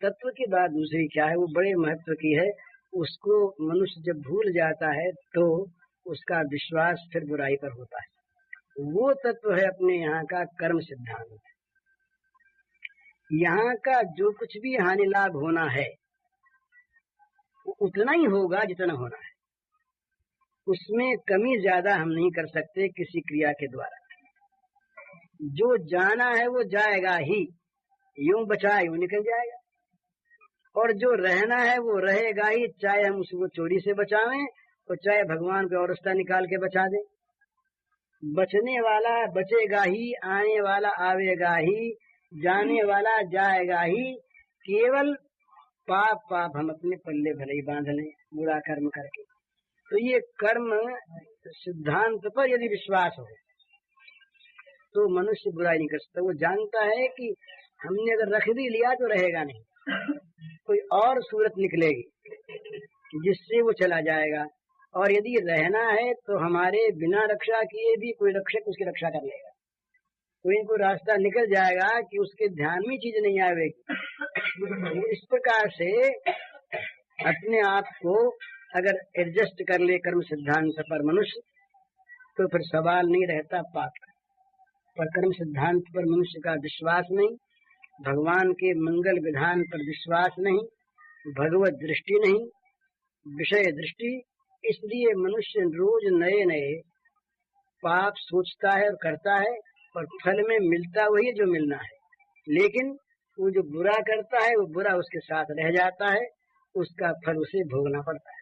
तत्व की बात दूसरी क्या है, वो बड़े महत्व की है। उसको मनुष्य जब भूल जाता है तो उसका विश्वास फिर बुराई पर होता है। वो तत्व है अपने यहाँ का कर्म सिद्धांत। यहाँ का जो कुछ भी हानि लाभ होना है वो उतना ही होगा जितना होना है, उसमें कमी ज्यादा हम नहीं कर सकते किसी क्रिया के द्वारा। जो जाना है वो जाएगा ही, यूं बचाए यूं निकल जाएगा, और जो रहना है वो रहेगा ही, चाहे हम उसको चोरी से बचावें और चाहे भगवान को और रास्ता निकाल के बचा दें। बचने वाला बचेगा ही, आने वाला आवेगा ही, जाने वाला जाएगा ही। केवल पाप पाप हम अपने पल्ले भले ही बांध लें बुरा कर्म करके। तो ये कर्म सिद्धांत पर यदि विश्वास हो तो मनुष्य बुराई नहीं कर सकता। वो जानता है कि हमने अगर रख भी लिया तो रहेगा नहीं, कोई और सूरत निकलेगी जिससे वो चला जाएगा, और यदि रहना है तो हमारे बिना रक्षा किए भी कोई रक्षक उसकी रक्षा कर लेगा। कोई रास्ता निकल जाएगा कि उसके ध्यान में चीज नहीं आवेगी। इस प्रकार से अपने आप को अगर एडजस्ट कर ले कर्म सिद्धांत पर मनुष्य, तो फिर सवाल नहीं रहता पाप का। पर कर्म सिद्धांत पर मनुष्य का विश्वास नहीं, भगवान के मंगल विधान पर विश्वास नहीं, भगवत दृष्टि नहीं, विषय दृष्टि, इसलिए मनुष्य रोज नए नए पाप सोचता है और करता है, और फल में मिलता वही जो मिलना है। लेकिन वो जो बुरा करता है वो बुरा उसके साथ रह जाता है, उसका फल उसे भोगना पड़ता है।